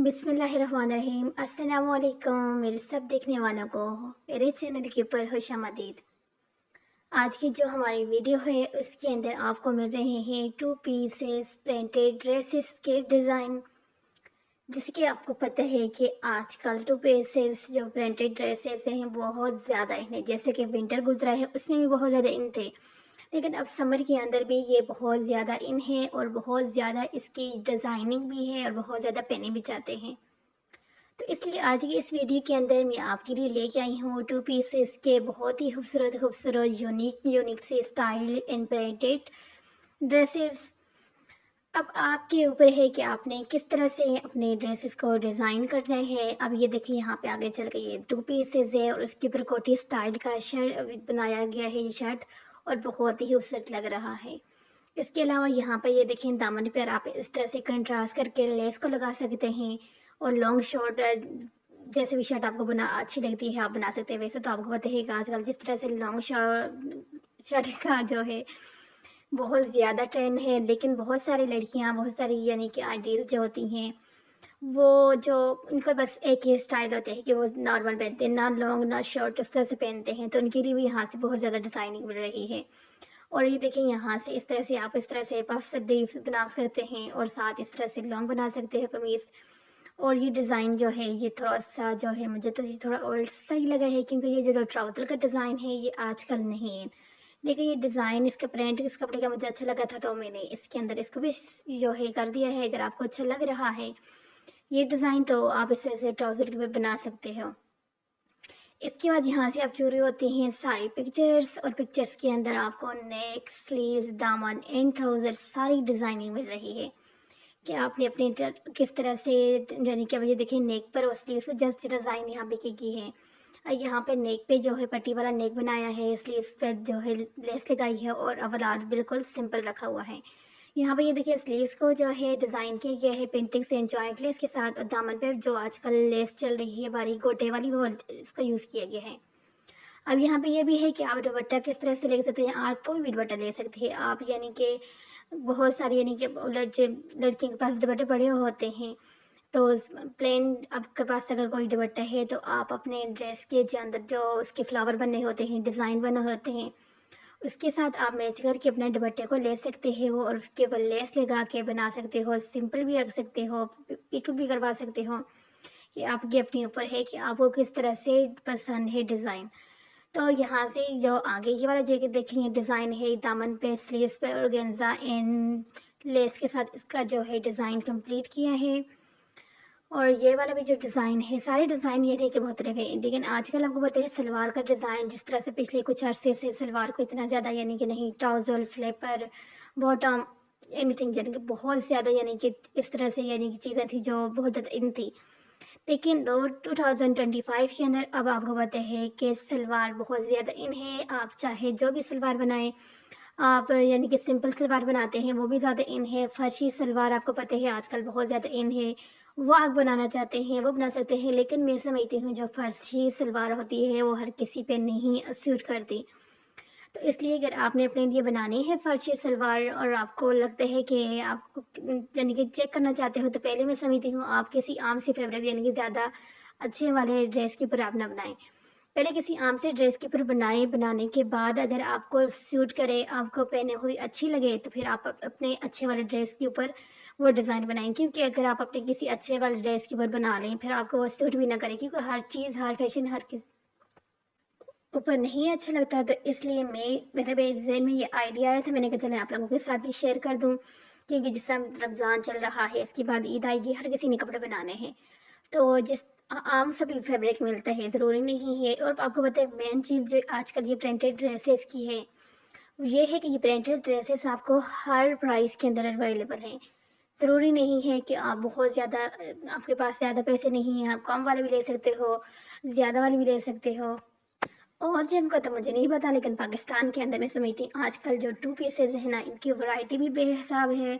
बिस्मिल्लाहिर्रहमानिर्रहीम। अस्सलाम वालेकुम मेरे सब देखने वालों को मेरे चैनल के ऊपर खुशामदीद। आज की जो हमारी वीडियो है उसके अंदर आपको मिल रहे हैं टू पीसेस प्रिंटेड ड्रेसेस के डिज़ाइन। जैसे कि आपको पता है कि आजकल टू पीसेस जो प्रिंटेड ड्रेसेस हैं बहुत ज़्यादा इन है। जैसे कि विंटर गुजरा है उसमें भी बहुत ज़्यादा इन थे, लेकिन अब समर के अंदर भी ये बहुत ज़्यादा इन है और बहुत ज़्यादा इसकी डिज़ाइनिंग भी है और बहुत ज़्यादा पहने भी जाते हैं। तो इसलिए आज की इस वीडियो के अंदर मैं आपके लिए लेके आई हूँ टू पीसेस के बहुत ही खूबसूरत खूबसूरत यूनिक से स्टाइल एंड प्रिंटेड ड्रेसेस। अब आपके ऊपर है कि आपने किस तरह से अपने ड्रेसेस को डिज़ाइन करना है। अब ये देखिए यहाँ पे आगे चल के ये टू पीसेस है और उसके ऊपर कोटी स्टाइल का शर्ट बनाया गया है, ये शर्ट, और बहुत ही खूबसूरत लग रहा है। इसके अलावा यहाँ पर ये देखें दामन पर आप इस तरह से कंट्रास्ट करके लेस को लगा सकते हैं और लॉन्ग शॉर्ट जैसे भी शर्ट आपको बना अच्छी लगती है आप बना सकते हैं। वैसे तो आपको पता है कि आजकल जिस तरह से लॉन्ग शर्ट शर्ट का जो है बहुत ज़्यादा ट्रेंड है, लेकिन बहुत सारी लड़कियाँ बहुत सारी यानी कि आंटीज़ जो होती हैं वो जो उनका बस एक ही स्टाइल होता है कि वो नॉर्मल पहनते हैं, ना लॉन्ग ना शॉर्ट, उस तरह से पहनते हैं। तो उनके लिए भी यहाँ से बहुत ज़्यादा डिज़ाइनिंग मिल रही है। और ये देखें यहाँ से इस तरह से आप इस तरह से पफ स्लीव्स बना सकते हैं और साथ इस तरह से लॉन्ग बना सकते हैं कमीज़। और ये डिज़ाइन जो है ये थोड़ा-सा जो है मुझे तो ये थोड़ा ओल्ड सा ही लगा है, क्योंकि ये जो ट्राउज़र का डिज़ाइन है ये आजकल नहीं है। लेकिन ये डिज़ाइन इसका प्रिंट इस कपड़े का मुझे अच्छा लगा था, तो मैंने इसके अंदर इसको भी जो है कर दिया है। अगर आपको अच्छा लग रहा है ये डिज़ाइन तो आप इस तरह से ट्राउज़र के ऊपर बना सकते हो। इसके बाद यहाँ से आप शुरू होती हैं सारी पिक्चर्स, और पिक्चर्स के अंदर आपको नेक, स्लीव्स, दामन एंड ट्राउज़र सारी डिज़ाइनिंग मिल रही है कि आपने अपने किस तरह से यानी कि अब ये देखिए नेक पर और स्लीव्स पे जस्ट डिज़ाइन यहाँ पे की है। यहाँ पे नेक पे जो है पट्टी वाला नेक बनाया है, स्लीव्स पे जो है लेस लगाई है और ओवरऑल बिल्कुल सिंपल रखा हुआ है। यहाँ पे ये देखिए स्लीव्स को जो है डिज़ाइन किया गया है पेंटिंग से जॉइंट लेस के साथ, और दामन पे जो आजकल लेस चल रही है बारीक गोटे वाली वो इसका यूज़ किया गया है। अब यहाँ पे ये भी है कि आप दुपट्टा किस तरह से ले सकते हैं, आप कोई भी दुपट्टा ले सकते हैं आप, यानी कि बहुत सारी यानी कि लड़कियों के पास दुपट्टे पड़े होते हैं। तो प्लेन आपके पास अगर कोई दुपट्टा है तो आप अपने ड्रेस के जो अंदर जो उसके फ्लावर बने होते हैं, डिज़ाइन बने होते हैं, उसके साथ आप मैच करके अपने दुपट्टे को ले सकते हो और उसके ऊपर लेस लगा के बना सकते हो। सिंपल भी रख सकते हो, पिक भी करवा सकते हो। ये आपके अपने ऊपर है कि आपको किस तरह से पसंद है डिज़ाइन। तो यहाँ से जो आगे ये वाला जैकेट देखेंगे डिज़ाइन है दामन पे स्लीव्स पे ऑर्गेन्जा एंड लेस के साथ इसका जो है डिज़ाइन कंप्लीट किया है। और ये वाला भी जो डिज़ाइन है सारे डिज़ाइन ये थे कि मुख्तलिफ है, लेकिन आजकल आपको पता है सलवार का डिज़ाइन जिस तरह से पिछले कुछ अरसे से सलवार को इतना ज़्यादा यानी कि नहीं, ट्राउज़र, फ्लेपर, बॉटम, एनीथिंग, यानी कि बहुत ज़्यादा यानी कि इस तरह से यानी कि चीज़ें थी जो बहुत ज़्यादा इन थी। लेकिन दो 2025 के अंदर अब आपको पता है कि सलवार बहुत ज़्यादा इन है। आप चाहे जो भी सलवार बनाएं, आप यानी कि सिंपल सलवार बनाते हैं वो भी ज़्यादा इन है। फर्शी सलवार आपको पता है आजकल बहुत ज़्यादा इन है, वो आप बनाना चाहते हैं वो बना सकते हैं। लेकिन मैं समझती हूँ जो फर्शी सलवार होती है वो हर किसी पे नहीं सूट करती। तो इसलिए अगर आपने अपने लिए बनानी है फर्शी सलवार और आपको लगता है कि आपको यानी कि चेक करना चाहते हो, तो पहले मैं समझती हूँ आप किसी आम से फैब्रिक यानी कि ज़्यादा अच्छे वाले ड्रेस के ऊपर आप ना बनाएं। पहले किसी आम से ड्रेस के ऊपर बनाएं, बनाने के बाद अगर आपको सूट करे, आपको पहने हुई अच्छी लगे, तो फिर आप अपने अच्छे वाले ड्रेस के ऊपर वो डिज़ाइन बनाएं। क्योंकि अगर आप अपने किसी अच्छे वाले ड्रेस के ऊपर बना लें फिर आपको वो सूट भी ना करे, क्योंकि हर चीज़ हर फैशन हर किस ऊपर नहीं अच्छा लगता। तो इसलिए मेरे भी ज़हन में ये आइडिया आया था, मैंने कहा चलें आप लोगों के साथ भी शेयर कर दूँ। क्योंकि जिस तरह रमज़ान चल रहा है, इसके बाद ईद आएगी, हर किसी ने कपड़े बनाने हैं। तो आम सभी फैब्रिक मिलता है, ज़रूरी नहीं है। और आपको पता है मेन चीज़ जो आजकल ये प्रिंटेड ड्रेसेस की है, ये है कि ये प्रिंटेड ड्रेसेस आपको हर प्राइस के अंदर अवेलेबल हैं। ज़रूरी नहीं है कि आप बहुत ज़्यादा आपके पास ज़्यादा पैसे नहीं हैं, आप कम वाले भी ले सकते हो, ज़्यादा वाले भी ले सकते हो। और जिम का तो मुझे नहीं पता, लेकिन पाकिस्तान के अंदर मैं समझती हूँ आजकल जो टू पीसेस है ना, इनकी वैरायटी भी बेहिसाब है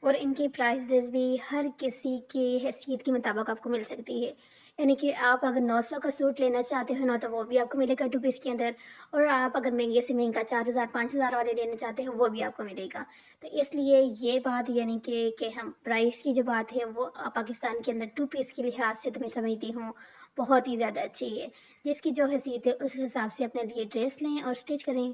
और इनकी प्राइसेस भी हर किसी की हैसियत के मुताबिक आपको मिल सकती है। یعنی کہ آپ اگر 900 کا سوٹ لینا چاہتے ہو نا تو وہ بھی آپ کو ملے گا 2 پیس کے اندر، اور آپ اگر مہنگے سے مہنگا 4000 5000 والے لینا چاہتے ہو وہ بھی آپ کو ملے گا۔ تو اس لیے یہ بات یعنی کہ ہم پرائس کی جو بات ہے وہ پاکستان کے اندر 2 پیس کے لحاظ سے تو میں سمجھتی ہوں بہت ہی زیادہ اچھی ہے۔ جس کی جو حیثیت ہے اس حساب سے اپنے لیے ڈریس لیں اور اسٹچ کریں۔